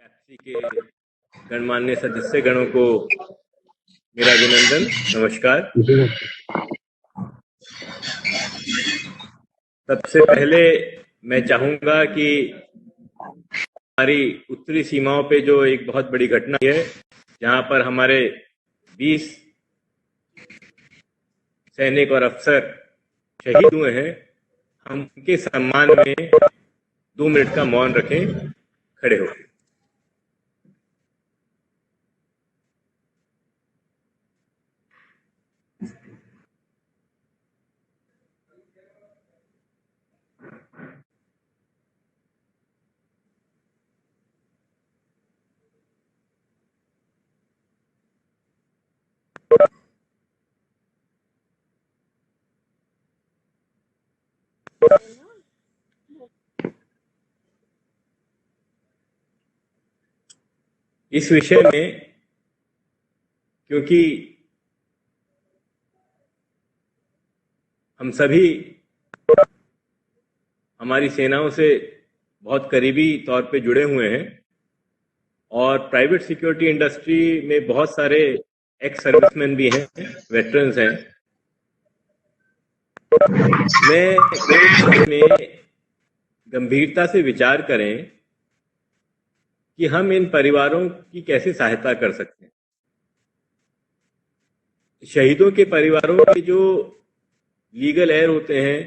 FC के गणमान्य सदस्य गणों को मेरा अभिनंदन, नमस्कार। सबसे पहले मैं चाहूंगा कि हमारी उत्तरी सीमाओं पे जो एक बहुत बड़ी घटना है, जहां पर हमारे 20 सैनिक और अफसर शहीद हुए हैं, हम उनके सम्मान में 2 मिनट का मौन रखें, खड़े हो। इस विषय में क्योंकि हम सभी हमारी सेनाओं से बहुत करीबी तौर पे जुड़े हुए हैं और प्राइवेट सिक्योरिटी इंडस्ट्री में बहुत सारे एक्स सर्विसमैन भी हैं, वेटरन्स हैं। मैं गंभीरता से विचार करें कि हम इन परिवारों की कैसे सहायता कर सकते हैं। शहीदों के परिवारों के जो लीगल एयर होते हैं,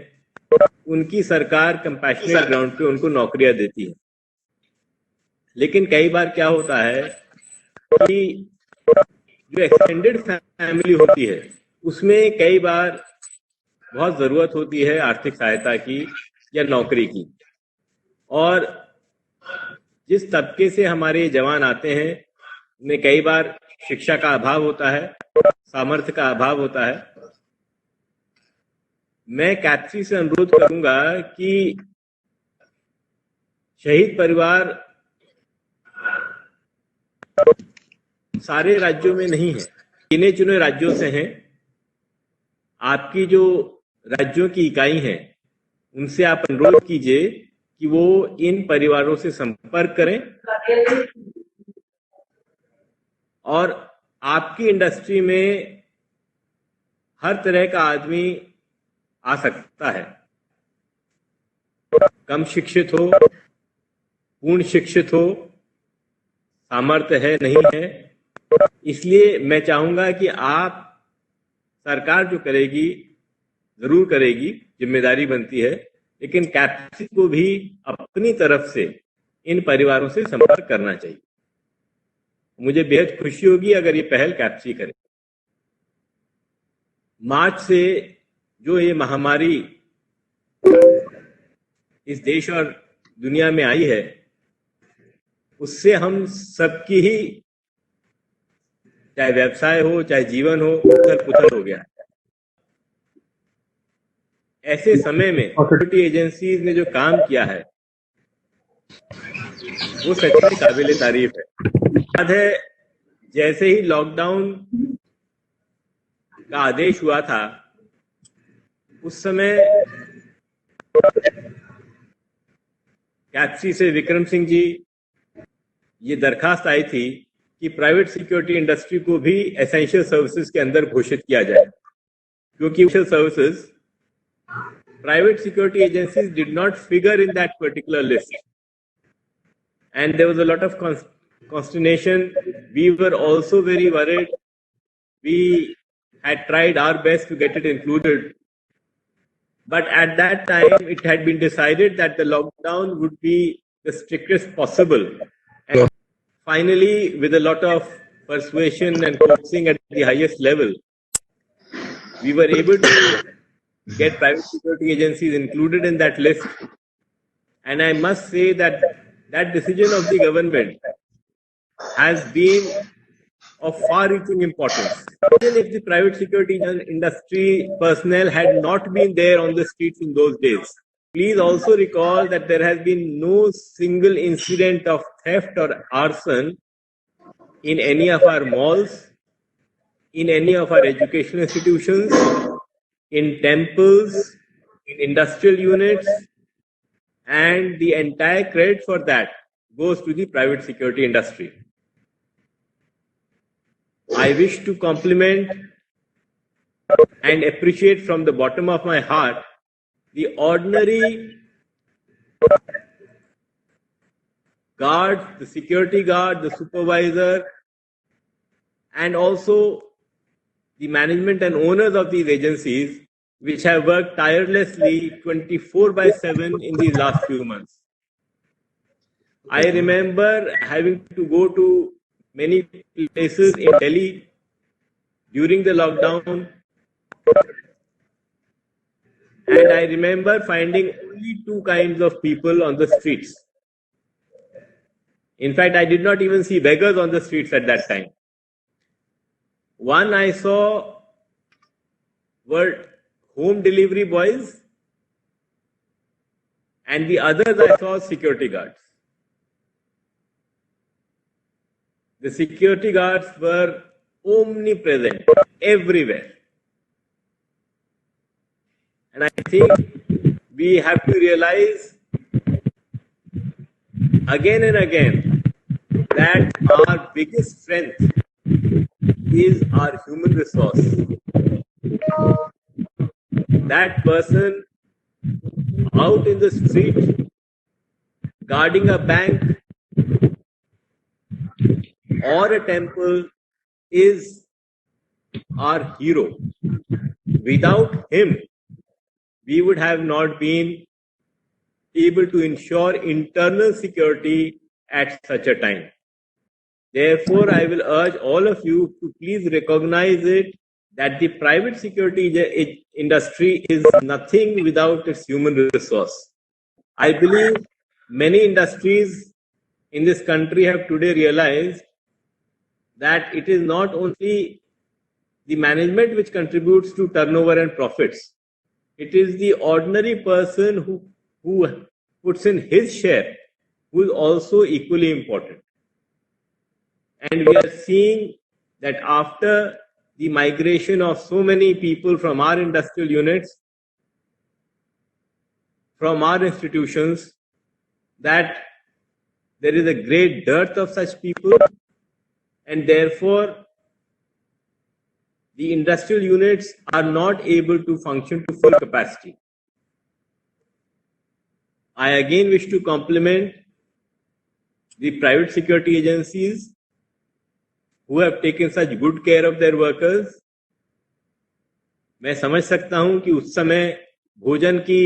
उनकी सरकार कंपैशनेट ग्राउंड पे उनको नौकरियां देती है, लेकिन कई बार क्या होता है कि जो एक्सटेंडेड फैमिली होती है उसमें कई बार बहुत जरूरत होती है आर्थिक सहायता की या नौकरी की, और जिस तबके से हमारे जवान आते हैं उनमें कई बार शिक्षा का अभाव होता है, सामर्थ्य का अभाव होता है। मैं कैप्सी से अनुरोध करूंगा कि शहीद परिवार सारे राज्यों में नहीं है, गिने चुने राज्यों से हैं। आपकी जो राज्यों की इकाई है उनसे आप अनुरोध कीजिए कि वो इन परिवारों से संपर्क करें, और आपकी इंडस्ट्री में हर तरह का आदमी आ सकता है, कम शिक्षित हो, पूर्ण शिक्षित हो, सामर्थ्य है नहीं है। इसलिए मैं चाहूंगा कि आप, सरकार जो करेगी जरूर करेगी, जिम्मेदारी बनती है, लेकिन कैप्सी को भी अपनी तरफ से इन परिवारों से संपर्क करना चाहिए। मुझे बेहद खुशी होगी अगर ये पहल कैप्सी करे। मार्च से जो ये महामारी इस देश और दुनिया में आई है, उससे हम सबकी ही, चाहे व्यवसाय हो चाहे जीवन हो, उथल पुथल हो गया। ऐसे समय में सिक्योरिटी एजेंसीज ने जो काम किया है वो सच में काबिले तारीफ है। याद है जैसे ही लॉकडाउन का आदेश हुआ था, उस समय कैप्सी से विक्रम सिंह जी ये दरखास्त आई थी कि प्राइवेट सिक्योरिटी इंडस्ट्री को भी एसेंशियल सर्विसेज के अंदर घोषित किया जाए, क्योंकि essential services, private security agencies did not figure in that particular list, and there was a lot of consternation. We were also very worried. We had tried our best to get it included, but at that time it had been decided that the lockdown would be the strictest possible, and finally, with a lot of persuasion and coaxing at the highest level, we were able to get private security agencies included in that list. And I must say that that decision of the government has been of far-reaching importance. Even if the private security industry personnel had not been there on the streets in those days, please also recall that there has been no single incident of theft or arson in any of our malls, in any of our educational institutions, in temples, in industrial units, and the entire credit for that goes to the private security industry. I wish to compliment and appreciate from the bottom of my heart the ordinary guards, the security guard, the supervisor, and also the management and owners of these agencies, which have worked tirelessly 24/7 in these last few months. I remember having to go to many places in Delhi during the lockdown, and I remember finding only two kinds of people on the streets. In fact, I did not even see beggars on the streets at that time. One I saw were home delivery boys, and the others I saw security guards. The security guards were omnipresent everywhere. And I think we have to realize again and again that our biggest strength is our human resource. That person out in the street guarding a bank or a temple is our hero. Without him, we would have not been able to ensure internal security at such a time. Therefore, I will urge all of you to please recognize it that the private security industry is nothing without its human resource. I believe many industries in this country have today realized that it is not only the management which contributes to turnover and profits. It is the ordinary person who puts in his share who is also equally important. And we are seeing that after the migration of so many people from our industrial units, from our institutions, that there is a great dearth of such people, and therefore the industrial units are not able to function to full capacity. I again wish to compliment the private security agencies who have taken such good care of their workers. मैं समझ सकता हूं कि उस समय भोजन की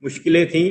मुश्किलें थीं,